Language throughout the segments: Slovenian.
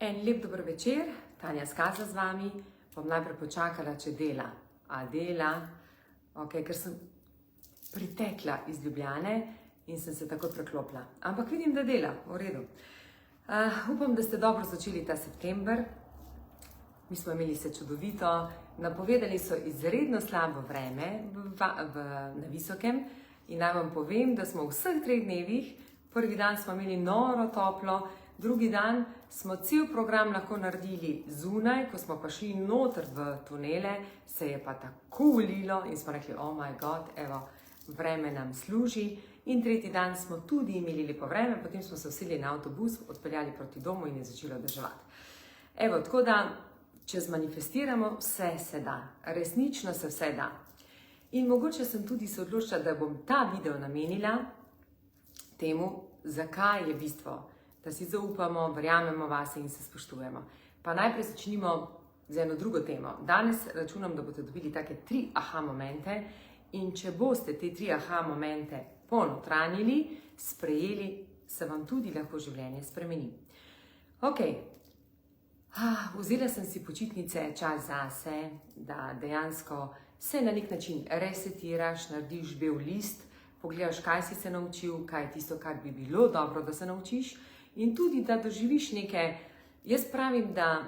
En lep dober večer, Tanja Skaza z vami. Bom najprej počakala, če dela. A dela, ker sem pritekla iz Ljubljane in sem se tako preklopila. Ampak vidim, da dela, v redu. Upam, da ste dobro začeli ta september. Mi smo imeli se čudovito. Napovedali so izredno slabo vreme na Visokem. In naj vam povem, da smo v vseh 3 dnevih, prvi dan smo imeli noro toplo, drugi dan smo cel program lahko naredili zunaj, ko smo pa šli noter v tunele, se je pa tako ulilo in smo rekli, oh my god, evo, vreme nam služi. In tretji dan smo tudi imeli lepo vreme, potem smo se usedli na avtobus, odpeljali proti domu in je začelo deževati. Evo, tako da, če zmanifestiramo, vse se da, resnično se vse da. In mogoče sem tudi se odločila, da bom ta video namenila temu, zakaj je bistvo, da si zaupamo, verjamemo vase in se spoštujemo. Pa najprej začnimo z eno drugo temo. Danes računam, da boste dobili take 3 aha momente in če boste te 3 aha momente ponotranjili, sprejeli, se vam tudi lahko življenje spremeni. Ok, vzela sem si počitnice, čas zase, da dejansko se na nek način resetiraš, narediš bel list, pogledaš, kaj si se naučil, kaj je tisto, kar bi bilo dobro, da se naučiš in tudi, da doživiš neke, jaz pravim, da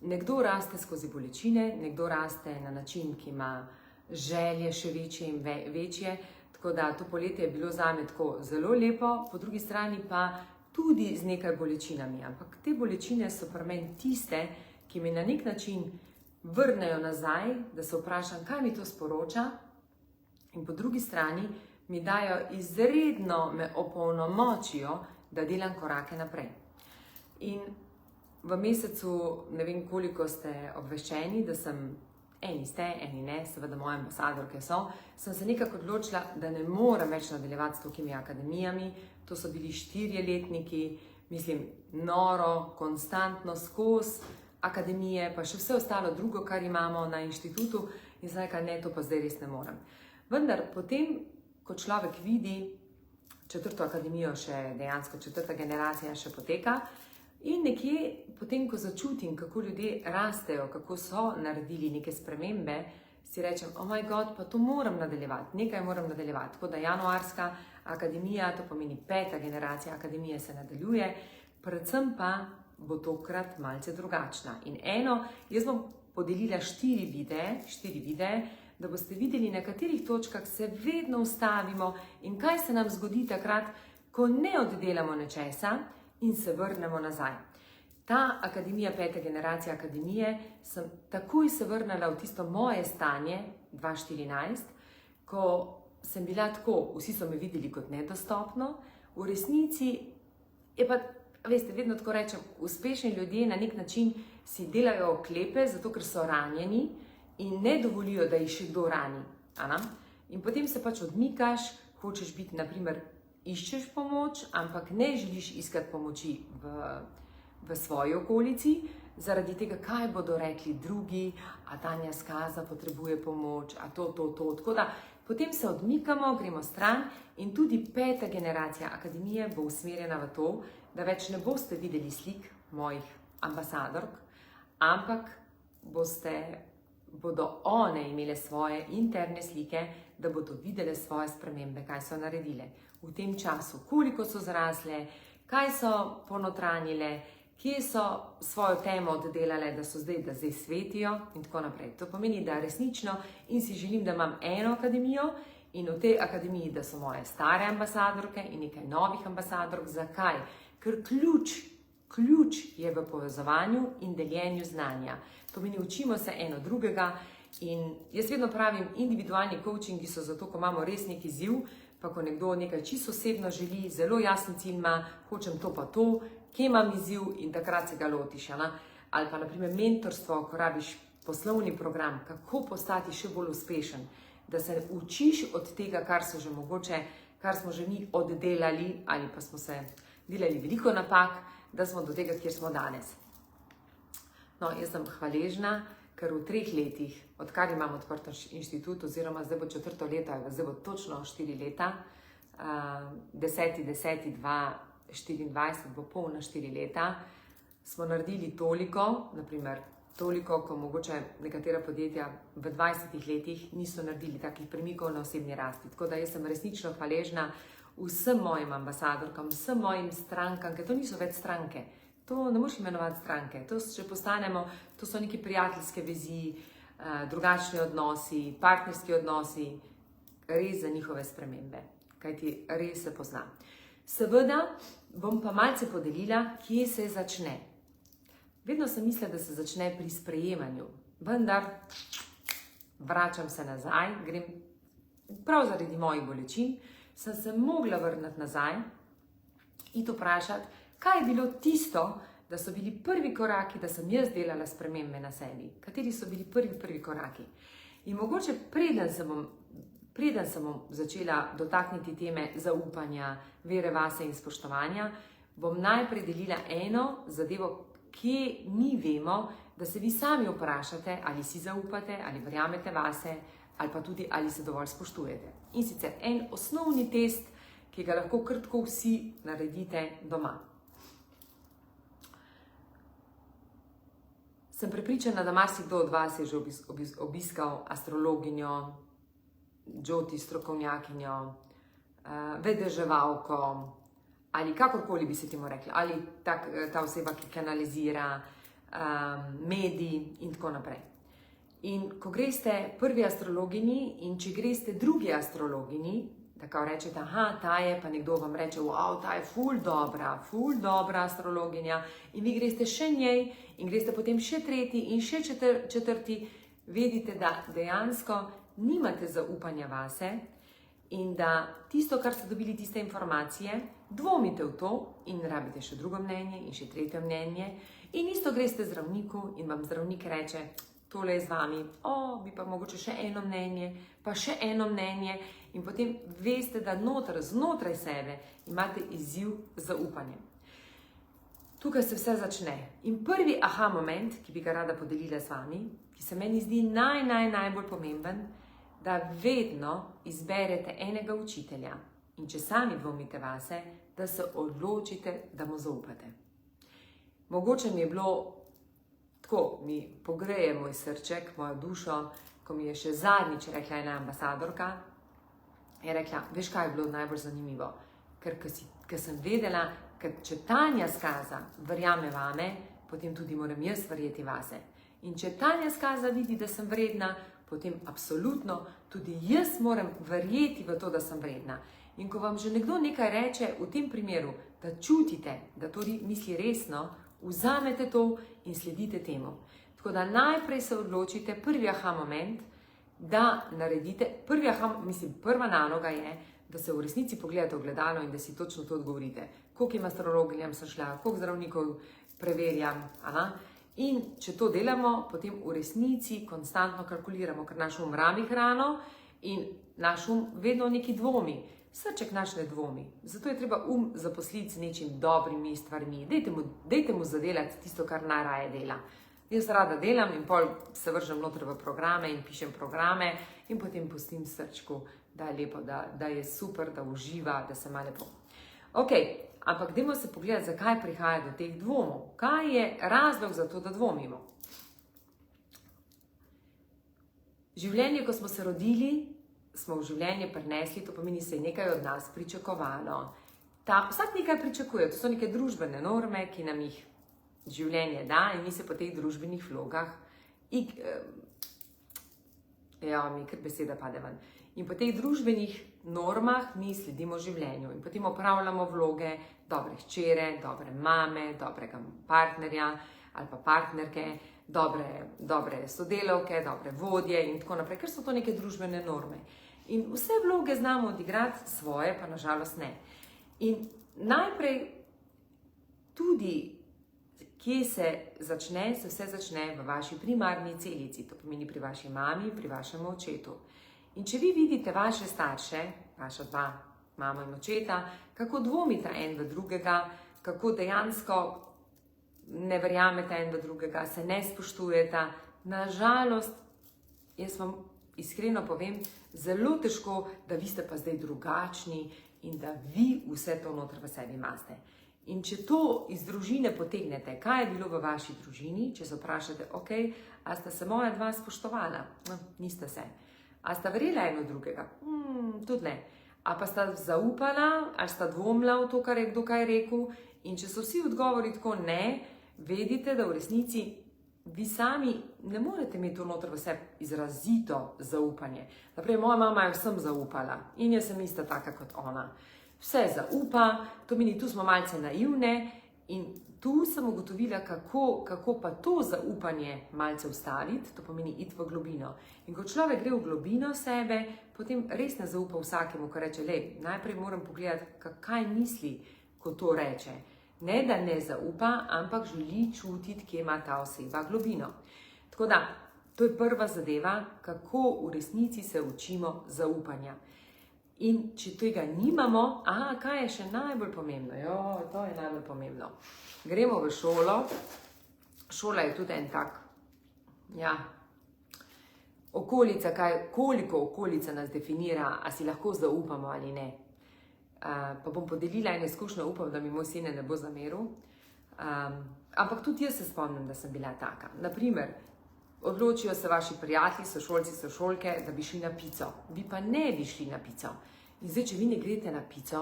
nekdo raste skozi bolečine, nekdo raste na način, ki ima želje še večje in večje, tako da to poletje je bilo zame tako zelo lepo, po drugi strani pa tudi z nekaj bolečinami, ampak te bolečine so pri meni tiste, ki mi na nek način vrnejo nazaj, da se vprašam, kaj mi to sporoča, in po drugi strani mi dajo izredno, me opolnomočijo, da delam korake naprej. In v mesecu, ne vem koliko ste obveščeni, da sem, eni ste, eni ne, seveda moje ambasadorke so, sem se nekako odločila, da ne morem več nadaljevati s tokimi akademijami. To so bili 4 letniki, mislim, noro, konstantno skozi akademije, pa še vse ostalo drugo, kar imamo na inštitutu in zdaj, kaj ne, to pa zdaj res ne morem. Vendar potem, ko človek vidi 4. akademijo, še dejansko 4. generacija še poteka in nekje potem, ko začutim, kako ljudje rastejo, kako so naredili neke spremembe, si rečem, oh my god, pa to moram nadaljevati, nekaj moram nadaljevati. Tako da januarska akademija, to pomeni 5. generacija akademije se nadaljuje, predvsem pa bo tokrat malce drugačna. In jaz bom podelila 4 videe, da boste videli, na katerih točkah se vedno ustavimo in kaj se nam zgodi takrat, ko ne oddelamo nečesa in se vrnemo nazaj. Ta akademija, 5. generacija akademije, sem takoj se vrnila v tisto moje stanje, 2014, ko sem bila tako, vsi so me videli kot nedostopno, v resnici je pa, veste, vedno tako rečem, uspešni ljudje na nek način si delajo oklepe, zato ker so ranjeni in ne dovolijo, da jih še kdo rani. In potem se pač odmikaš, hočeš biti, naprimer, iščeš pomoč, ampak ne želiš iskati pomoči v svoji okolici, zaradi tega, kaj bodo rekli drugi, a Tanja Skaza potrebuje pomoč, a to. Tako da potem se odmikamo, gremo stran in tudi 5. generacija akademije bo usmerjena v to, da več ne boste videli slik mojih ambasadork, ampak bodo one imele svoje interne slike, da bodo videle svoje spremembe, kaj so naredile v tem času, koliko so zrasle, kaj so ponotranjile, kje so svojo temo oddelale, da zdaj svetijo in tako naprej. To pomeni, da resnično in si želim, da imam eno akademijo in v tej akademiji, da so moje stare ambasadorke in nekaj novih ambasadork. Zakaj? Ker ključ je v povezovanju in deljenju znanja. To pomeni, učimo se eno drugega in jaz vedno pravim, individualni coachingi so zato, ko imamo res neki izziv, pa ko nekdo nekaj čisto osebno želi, zelo jasen cilj ima, hočem to pa to, kje imam izziv in takrat se ga lotiš. Ali pa naprimer mentorstvo, ko rabiš poslovni program, kako postati še bolj uspešen, da se učiš od tega, kar smo že mi oddelali ali pa smo se delali veliko napak, da smo do tega, kjer smo danes. No, jaz sem hvaležna, ker v 3 letih, odkar imam odprt inštitut, oziroma zdaj bo 4. leto, zdaj bo točno 4 leta, 10.10.2024 bo polna 4 leta, smo naredili toliko, naprimer toliko, ko mogoče nekatera podjetja v 20 letih niso naredili takih premikov na osebni rasti. Tako da jaz sem resnično hvaležna vsem mojim ambasadorkam, vsem mojim strankam, ker to niso več stranke. To ne moreš imenovati stranke. To, če postanemo, to so neki prijateljske vezi, drugačni odnosi, partnerski odnosi, res za njihove spremembe, kajti res se pozna. Seveda bom pa malce podelila, kje se začne. Vedno sem mislila, da se začne pri sprejemanju, vendar vračam se nazaj, grem prav zaradi mojih bolečin, sem se mogla vrniti nazaj in vprašati, kaj je bilo tisto, da so bili prvi koraki, da sem jaz delala spremembe na sebi. Kateri so bili prvi koraki. In mogoče preden sem bom začela dotakniti teme zaupanja, vere vase in spoštovanja, bom najprej delila eno zadevo, kje mi vemo, da se vi sami vprašate, ali si zaupate, ali verjamete vase, ali pa tudi, ali se dovolj spoštujete. In sicer en osnovni test, ki ga lahko kar tako vsi naredite doma. Sem prepričana, da marsikdo od vas je že obiskal astrologinjo, džoti strokovnjakinjo, vedeževalko, ali kakorkoli bi se temu rekla, ali ta oseba, ki kanalizira, medij in tako naprej. In ko greste prvi astrologini in če greste drugi astrologini, da kao rečete, aha, ta je, pa nekdo vam reče, wow, ta je ful dobra astrologinja, in vi greste še njej in greste potem še tretji in še četrti, vedite, da dejansko nimate zaupanja vase in da tisto, kar ste dobili, tiste informacije, dvomite v to in rabite še drugo mnenje in še tretje mnenje. In isto greste zdravniku in vam zdravnik reče, tole je z vami, bi pa mogoče še eno mnenje, pa še eno mnenje. In potem veste, da znotraj sebe imate izziv zaupanja. Tukaj se vse začne. In prvi aha moment, ki bi ga rada podelila z vami, ki se meni zdi najbolj pomemben, da vedno izberete enega učitelja in če sami dvomite vase, da se odločite, da mu zaupate. Mogoče mi je bilo tako, mi pogreje moj srček, mojo dušo, ko mi je še zadnjič rekla ena ambasadorka, je rekla, veš kaj je bilo najbolj zanimivo, ker sem vedela, ker če Tanja Skaza verjame vame, potem tudi moram jaz verjeti vase. In če Tanja Skaza vidi, da sem vredna, potem absolutno tudi jaz moram verjeti v to, da sem vredna. In ko vam že nekdo nekaj reče, v tem primeru, da čutite, da to misli resno, vzamete to in sledite temu. Tako da najprej se odločite, prvi aha moment, da naredite, prva naloga je, da se v resnici pogledate v gledalo in da si točno to odgovorite. Koliko astrologinjam sem šla, koliko zdravnikov preverjam, In če to delamo, potem v resnici konstantno kalkuliramo, ker naš um rabi hrano in naš um vedno neki dvomi. Srček naš ne dvomi. Zato je treba zaposliti z nečim dobrimi stvarmi. Dejte mu zadelati tisto, kar najraje dela. Jaz rada delam in pol se vržem noter v programe in pišem programe in potem pustim srčku, da je lepo, da je super, da uživa, da se ima lepo. Ampak dajmo se pogledati, zakaj prihaja do teh dvomov. Kaj je razlog za to, da dvomimo? Življenje, ko smo se rodili, smo v življenje prinesli, to pomeni, se je nekaj od nas pričakovalo. Vsak nekaj pričakuje, to so neke družbene norme, ki nam jih življenje da in mi se po teh družbenih vlogah, mi kar beseda pade ven. In po teh družbenih normah mi sledimo življenju in potem opravljamo vloge dobre hčere, dobre mame, dobrega partnerja ali pa partnerke, dobre sodelavke, dobre vodje in tako naprej, ker so to neke družbene norme. In vse vloge znamo odigrati, svoje pa nažalost ne. In najprej tudi, kje se vse začne v vaši primarni celici, to pomeni pri vaši mami, pri vašem očetu. In če vi vidite vaše starše, vaša dva, mamo in očeta, kako dvomite en v drugega, kako dejansko ne verjamete en v drugega, se ne spoštujete, nažalost, jaz vam iskreno povem, zelo težko, da vi ste pa zdaj drugačni in da vi vse to noter v sebi imate. In če to iz družine potegnete, kaj je bilo v vaši družini, če se vprašate, ok, a sta se moja dva spoštovala? No, nista se. A sta verjela eno drugega? Tudi ne. A pa sta zaupala, ali sta dvomila v to, kar je kdo kaj rekel? In če so vsi odgovori tako ne, vedite, da v resnici vi sami ne morete imeti to noter v sebi izrazito zaupanje. Naprej, moja mama je vsem zaupala in jaz sem ista taka kot ona. Vse zaupa, to meni, tu smo malce naivne in tu sem ugotovila, kako pa to zaupanje malce ustaviti, to pomeni iti v globino. In ko človek gre v globino sebe, potem res ne zaupa vsakemu, ko reče, najprej moram pogledati, kaj misli, ko to reče. Ne, da ne zaupa, ampak želi čutiti, kje ima ta oseba globino. Tako da, to je prva zadeva, kako v resnici se učimo zaupanja. In če tega nimamo, kaj je še najbolj pomembno? To je najbolj pomembno. Gremo v šolo. Šola je tudi en tak, okolica, koliko okolica nas definira, a si lahko zaupamo ali ne. Pa bom podelila eno izkušnjo, upam, da mi moj sin ne bo zameril. Ampak tudi jaz se spomnim, da sem bila taka. Naprimer, odločijo se vaši prijatelji, sošolci, sošolke, da bi šli na pico. Vi pa ne bi šli na pico. In zdaj, če vi ne greste na pico,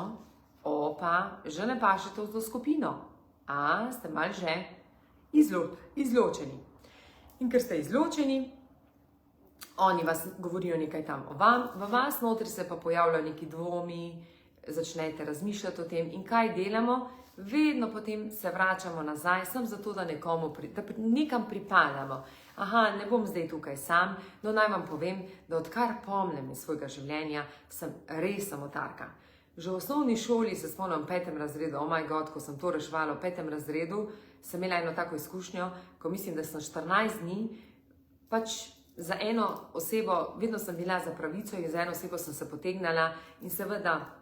že ne pašete v to skupino. Ste malo že izločeni. In ker ste izločeni, oni vas govorijo nekaj tam o vam, v vas notri se pa pojavljajo neki dvomi, začnete razmišljati o tem in kaj delamo, vedno potem se vračamo nazaj, sem zato, da nekam pripadamo. Ne bom zdaj tukaj sam, no naj vam povem, da odkar pomnim iz svojega življenja, sem res samotarka. Že v osnovni šoli se spomnim v 5. razredu, ko sem to reševala v 5. razredu, sem imela eno tako izkušnjo, ko mislim, da sem 14 dni, pač za eno osebo, vedno sem bila za pravico in za eno osebo sem se potegnala in seveda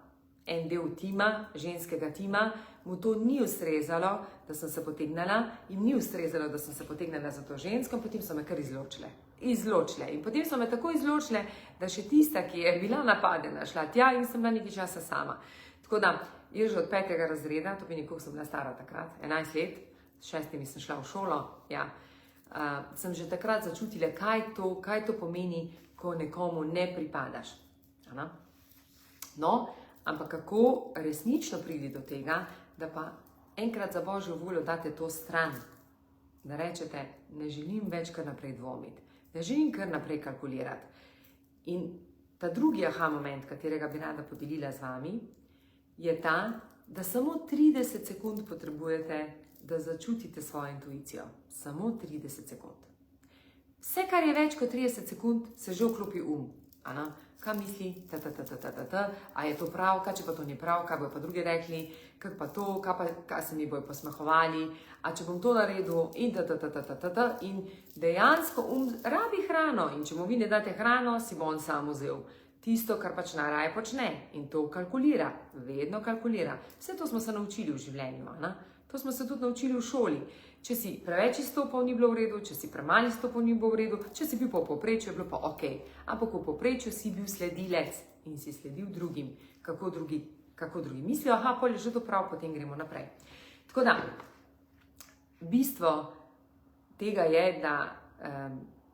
en del tima, ženskega tima, mu to ni ustrezalo, da sem se potegnala in ni ustrezalo, da sem se potegnala za to žensko in potem so me kar izločile. In potem so me tako izločile, da še tista, ki je bila napadena, šla tja in sem bila nekaj časa sama. Tako da, jaz že od 5. razreda, to pomeni, koliko sem bila stara takrat, 11 let, s 6. sem šla v šolo, sem že takrat začutila, kaj to pomeni, ko nekomu ne pripadaš. No, ampak kako resnično pridi do tega, da pa enkrat za Božjo voljo date to stran, da rečete, ne želim več kar naprej dvomiti, ne želim kar naprej kalkulirati. In ta drugi moment, katerega bi rada podelila z vami, je ta, da samo 30 sekund potrebujete, da začutite svojo intuicijo. Samo 30 sekund. Vse, kar je več kot 30 sekund, se že vklopi Kaj misli, a je to prav, kaj če pa to ni prav, kaj bojo pa drugi rekli, kaj pa to, kaj se mi bojo posmehovali, a če bom to naredil in in dejansko rabi hrano in če mu vi ne date hrano, si bo on sam vzel tisto, kar pač najraje počne in to kalkulira, vedno kalkulira. Vse to smo se naučili v življenju, to smo se tudi naučili v šoli. Če si preveč izstopal, ni bilo v redu, če si premalo izstopal, ni bilo v redu, če si bil po povprečju, je bilo pa ok. Ampak v povprečju si bil sledilec in si sledil drugim, kako drugi mislijo, pol je že to prav, potem gremo naprej. Tako da, bistvo tega je, da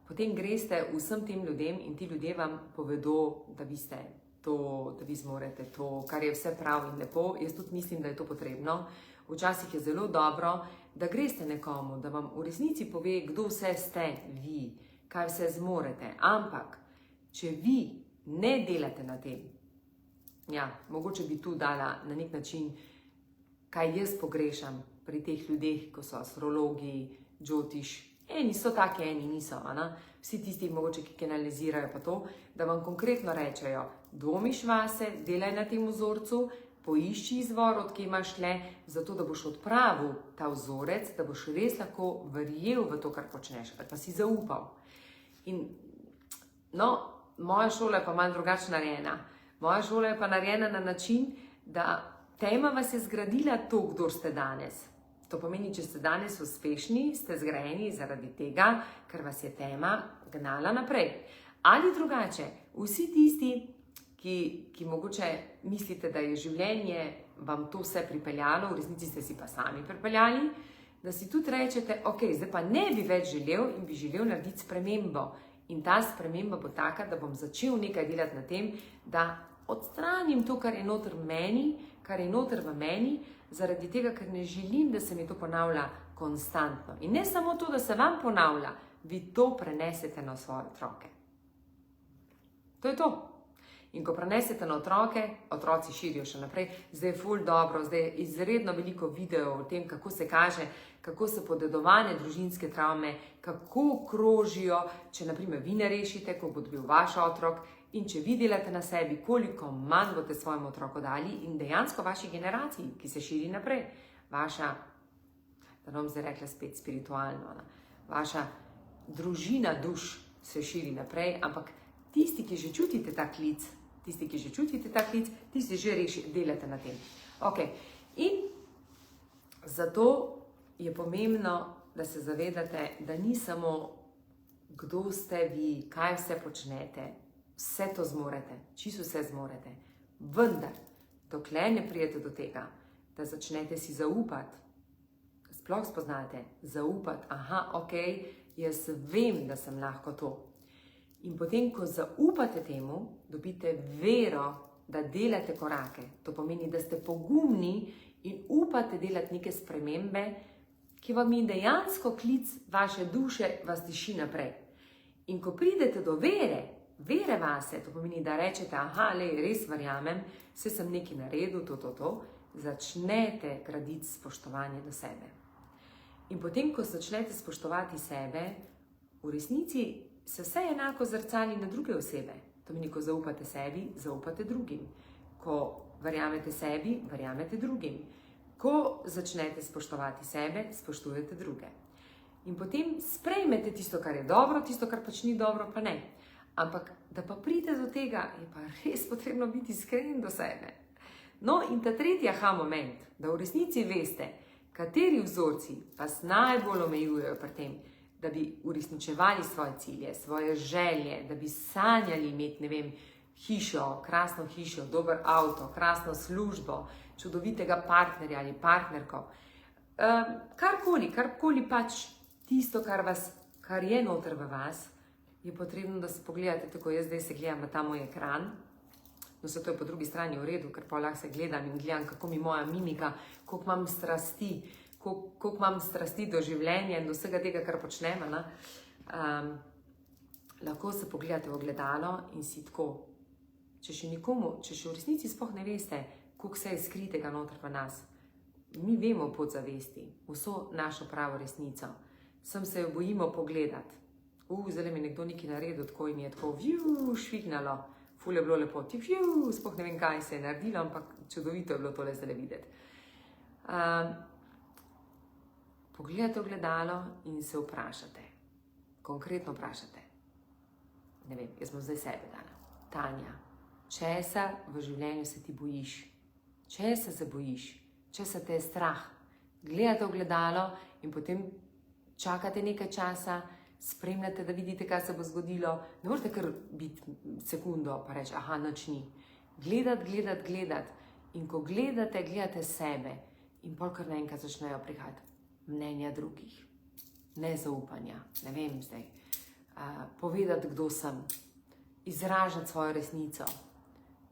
potem greste vsem tem ljudem in ti ljudje vam povedo, da vi ste to, da vi zmorete to, kar je vse prav in lepo. Jaz tudi mislim, da je to potrebno. Včasih je zelo dobro, da greste nekomu, da vam v resnici pove, kdo vse ste vi, kaj vse zmorete. Ampak, če vi ne delate na tem, mogoče bi tu dala na nek način, kaj jaz pogrešam pri teh ljudeh, ko so astrologi, džotiš, eni so taki, eni niso, vsi tisti mogoče, ki kanalizirajo pa to, da vam konkretno rečejo, dvomiš vase, delaj na tem vzorcu, poišči izvor, odkje imaš tle, zato da boš odpravil ta vzorec, da boš res lahko verjel v to, kar počneš, ali pa si zaupal. In, moja šola je pa malo drugače narejena. Moja šola je pa narejena na način, da tema vas je zgradila to, kdo ste danes. To pomeni, če ste danes uspešni, ste zgrajeni zaradi tega, ker vas je tema gnala naprej. Ali drugače, vsi tisti, ki mogoče mislite, da je življenje vam to vse pripeljalo, v resnici ste si pa sami pripeljali, da si tudi rečete, ok, zdaj pa ne bi več želel in bi želel narediti spremembo. In ta sprememba bo taka, da bom začel nekaj delati na tem, da odstranim to, kar je noter v meni, zaradi tega, ker ne želim, da se mi to ponavlja konstantno. In ne samo to, da se vam ponavlja, vi to prenesete na svoje otroke. To je to. In ko prenesete na otroke, otroci širijo še naprej, zdaj je ful dobro, zdaj je izredno veliko videov o tem, kako se kaže, kako se podedovane družinske travme, kako krožijo, če naprimer vi ne rešite, ko bo dobil vaš otrok, in če vi delate na sebi, koliko manj boste svojemu otroku dali in dejansko vaši generaciji, ki se širi naprej. Vaša, da ne bom zdaj rekla spet spiritualno, vaša družina duš se širi naprej, ampak tisti, ki že čutite ta klic, tisti že delate na tem. Ok, in zato je pomembno, da se zavedate, da ni samo kdo ste vi, kaj vse počnete, vse to zmorete, čisto vse zmorete. Vendar, dokler ne prijete do tega, da začnete si zaupati, sploh spoznate, zaupati, aha, ok, jaz vem, da sem lahko to. In potem, ko zaupate temu, dobite vero, da delate korake. To pomeni, da ste pogumni in upate delati neke spremembe, ki vam je dejansko klic vaše duše, vas diši naprej. In ko pridete do vere vase, to pomeni, da rečete, aha, res verjamem, se sem nekaj naredil, začnete graditi spoštovanje do sebe. In potem, ko začnete spoštovati sebe, v resnici se vse enako zrcali na druge osebe. To pomeni, ko zaupate sebi, zaupate drugim. Ko verjamete sebi, verjamete drugim. Ko začnete spoštovati sebe, spoštujete druge. In potem sprejmete tisto, kar je dobro, tisto, kar pač ni dobro, pa ne. Ampak, da pa pride do tega, je pa res potrebno biti iskren do sebe. No, in ta tretji aha moment, da v resnici veste, kateri vzorci vas najbolj omejujejo pri tem, da bi uresničevali svoje cilje, svoje želje, da bi sanjali imeti, ne vem, hišo, krasno hišo, dober avto, krasno službo, čudovitega partnerja ali partnerko. Karkoli pač tisto, kar je noter v vas, je potrebno, da se pogledate, tako jaz zdaj se gledam na ta moj ekran. No, se to je po drugi strani v redu, ker pa lahko se gledam in gledam, kako mi moja mimika, koliko imam strasti, koliko imam strasti do življenja in do vsega tega, kar počnem. Lahko se pogledate v ogledalo in si tako, če še v resnici sploh ne veste, koliko se je skritega noter v nas. Mi vemo podzavesti, vso našo pravo resnico. Sem se jo bojimo pogledati. Zdaj mi je nekdo nekaj naredil, tako in je tako švignalo. Ful je bilo lepo, sploh ne vem, kaj se je naredilo, ampak čudovito je bilo tole zdaj videti. Pogledate v gledalo in se vprašate, konkretno vprašate. Ne vem, jaz sem zdaj sebe dala. Tanja, česa v življenju se ti bojiš? Česa se bojiš? Česa te je strah? Gledate v gledalo in potem čakate nekaj časa, spremljate, da vidite, kaj se bo zgodilo. Ne morete kar biti sekundo pa reči, aha, nič ni. Gledati. In ko gledate sebe in pol kar naenkrat začnejo prihajati mnenja drugih, nezaupanja, ne vem zdaj, povedati, kdo sem, izražati svojo resnico.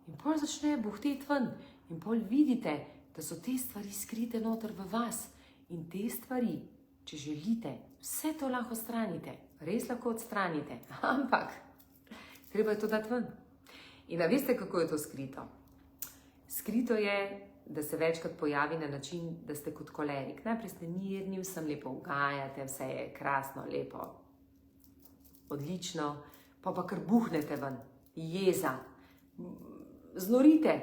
In pol začne buhteti ven in pol vidite, da so te stvari skrite noter v vas. In te stvari, če želite, vse to lahko odstranite, res lahko odstranite, ampak treba je to dati ven. In veste, kako je to skrito? Skrito je, da se večkrat pojavi na način, da ste kot kolerik. Najprej ste mirni, vsem lepo ugajate, vse je krasno, lepo, odlično, pa kar buhnete ven, jeza, znorite,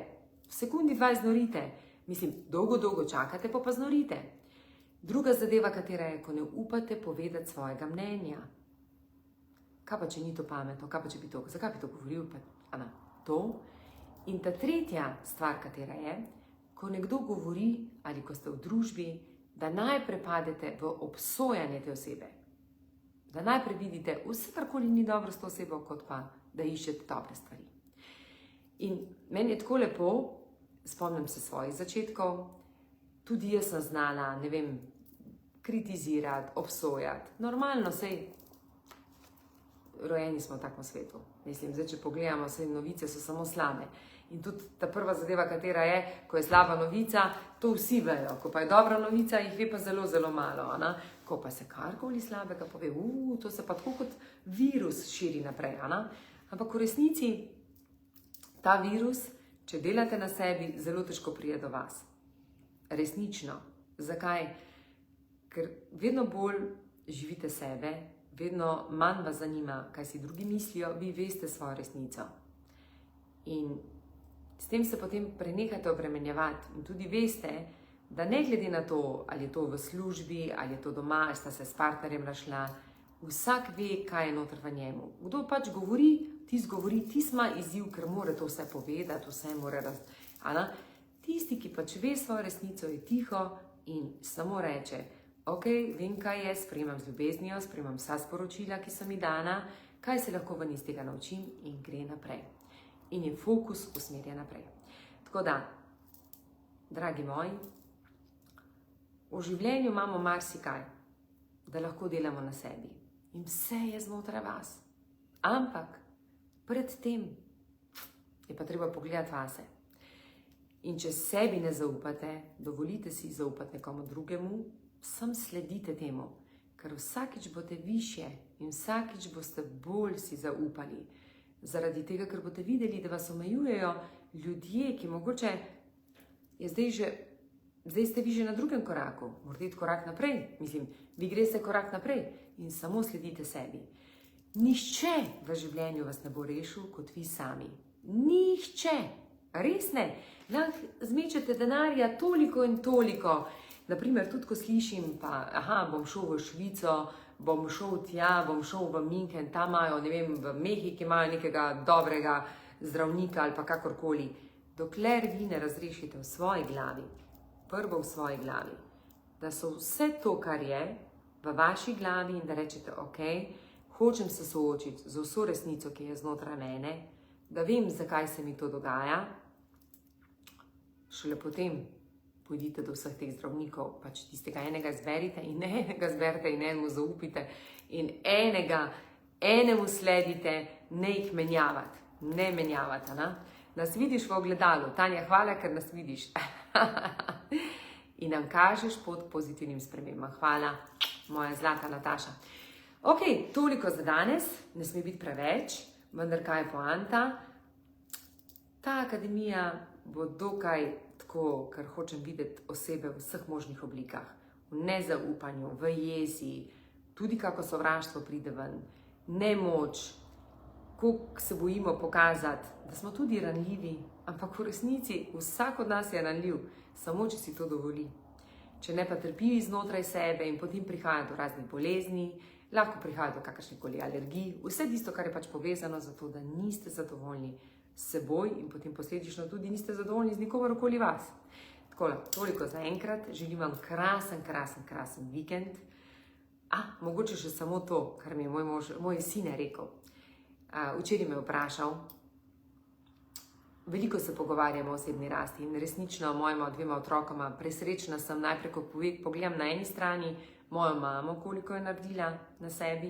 v sekundi 2 znorite, mislim, dolgo čakate, pa znorite. Druga zadeva, katera je, ko ne upate povedati svojega mnenja. Kaj pa, če ni to pametno, kaj pa, če bi to, zakaj bi to govoril, pa to. In ta tretja stvar, katera je, ko nekdo govori ali ko ste v družbi, da najprej padete v obsojanje te osebe. Da najprej vidite vse, karkoli ni dobro s to osebo, kot pa, da iščete dobre stvari. In meni je tako lepo, spomnim se svojih začetkov, tudi jaz sem znala, ne vem, kritizirati, obsojati. Normalno, sej rojeni smo v takem svetu. Mislim, zdaj, če pogledamo, sej novice so samo slabe. In tudi ta prva zadeva, katera je, ko je slaba novica, to vsi vejo. Ko pa je dobra novica, jih ve pa zelo, zelo malo. Ne? Ko pa se karkoli slabega pove, to se pa tako kot virus širi naprej. Ne? Ampak v resnici ta virus, če delate na sebi, zelo težko pride do vas. Resnično. Zakaj? Ker vedno bolj živite sebe, vedno manj vas zanima, kaj si drugi mislijo, vi veste svojo resnico. In s tem se potem prenehate obremenjevati in tudi veste, da ne glede na to, ali je to v službi, ali je to doma, ali sta se s partnerjem našla, vsak ve, kaj je noter v njemu. Kdo pač govori, ima izziv, ker mora to vse povedati, vse mora Tisti, ki pač ve svojo resnico, je tiho in samo reče, ok, vem, kaj je, sprejemam z ljubeznijo, sprejemam vsa sporočila, ki so mi dana, kaj se lahko ven iz tega naučim in gre naprej. In je fokus usmerjen naprej. Tako da, dragi moji, v življenju imamo marsikaj, da lahko delamo na sebi. In vse je znotraj vas. Ampak, pred tem je pa treba pogledati vase. In če sebi ne zaupate, dovolite si zaupati nekomu drugemu, sam sledite temu, ker vsakič boste višje in vsakič boste bolj si zaupali. Zaradi tega, ker boste videli, da vas omejujejo ljudje, ki mogoče je zdaj ste vi že na drugem koraku, morate iti korak naprej, vi greste korak naprej in samo sledite sebi. Nihče v življenju vas ne bo rešil kot vi sami. Nihče, res ne. Lahko zmečete denarja toliko in toliko. Naprimer, tudi ko slišim, bom šel v Švico, bom šel tja, bom šel v München, tam imajo, ne vem, v Mehiki imajo nekega dobrega zdravnika ali pa kakorkoli. Dokler vi ne razrešite v svoji glavi, prvo v svoji glavi, da so vse to, kar je v vaši glavi in da rečete, ok, hočem se soočiti z vso resnico, ki je znotraj mene, da vem, zakaj se mi to dogaja, šele potem pojdite do vseh teh zdravnikov, pač tistega enega zberite in enemu zaupite in enemu sledite, ne jih menjavati, ne menjavati. Nas vidiš v ogledalu, Tanja, hvala, ker nas vidiš. In nam kažeš pot pozitivnim spremembam. Hvala, moja zlata Nataša. Ok, toliko za danes, ne sme biti preveč, vendar kaj je poanta? Ta akademija bo dokaj tako, ker hočem videti osebe v vseh možnih oblikah, v nezaupanju, v jezi, tudi kako sovraštvo pride ven, nemoč, koliko se bojimo pokazati, da smo tudi ranljivi, ampak v resnici vsak od nas je ranljiv, samo če si to dovoli. Če ne pa trpi znotraj sebe in potem prihaja do raznih bolezni, lahko prihaja do kakršnekoli alergij, vse tisto, kar je pač povezano zato, da niste zadovoljni s seboj in potem posledično tudi niste zadovoljni z nikomer okoli vas. Tako, toliko za enkrat. Želim vam krasen vikend. Mogoče še samo to, kar mi je moj sin rekel. Včeraj me je vprašal, veliko se pogovarjamo o osebni rasti in resnično mojima dvema otrokoma presrečna sem najprej, ko pogledam na eni strani mojo mamo, koliko je naredila na sebi,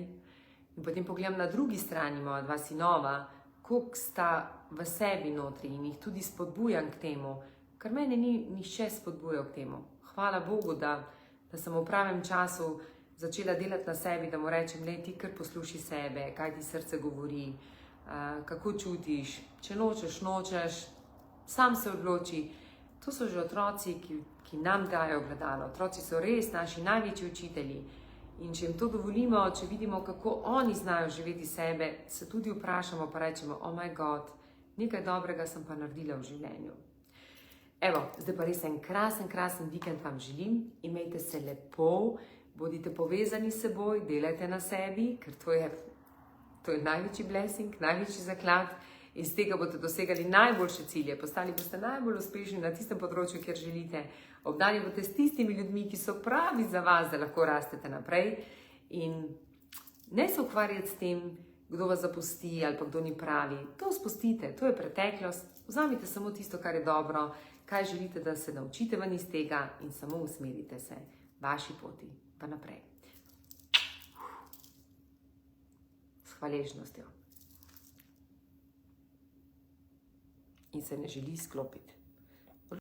in potem pogledam na drugi strani moja dva sinova, koliko sta v sebi notri in jih tudi spodbujam k temu, ker mene ni nihče spodbujal k temu. Hvala Bogu, da sem v pravem času začela delati na sebi, da mu rečem, ti kar posluši sebe, kaj ti srce govori, kako čutiš, če nočeš, sam se odloči. To so že otroci, ki nam dajo ogledalo. Otroci so res naši največji učitelji. In če jim to dovolimo, če vidimo, kako oni znajo živeti sebe, se tudi vprašamo, pa rečemo, oh my God, nekaj dobrega sem pa naredila v življenju. Evo, zdaj pa res en krasen vikend vam želim. Imejte se lepo, bodite povezani s seboj, delajte na sebi, ker to je največji blessing, največji zaklad. Iz tega boste dosegali najboljše cilje, postali boste najbolj uspešni na tistem področju, kjer želite. Obdani boste s tistimi ljudmi, ki so pravi za vas, da lahko rastete naprej. In ne se ukvarjati s tem, kdo vas zapusti ali pa kdo ni pravi. To spustite, to je preteklost. Vzamite samo tisto, kar je dobro, kaj želite, da se naučite ven iz tega in samo usmerite se vaši poti pa naprej. S hvaležnostjo. In se ne želi sklopiti.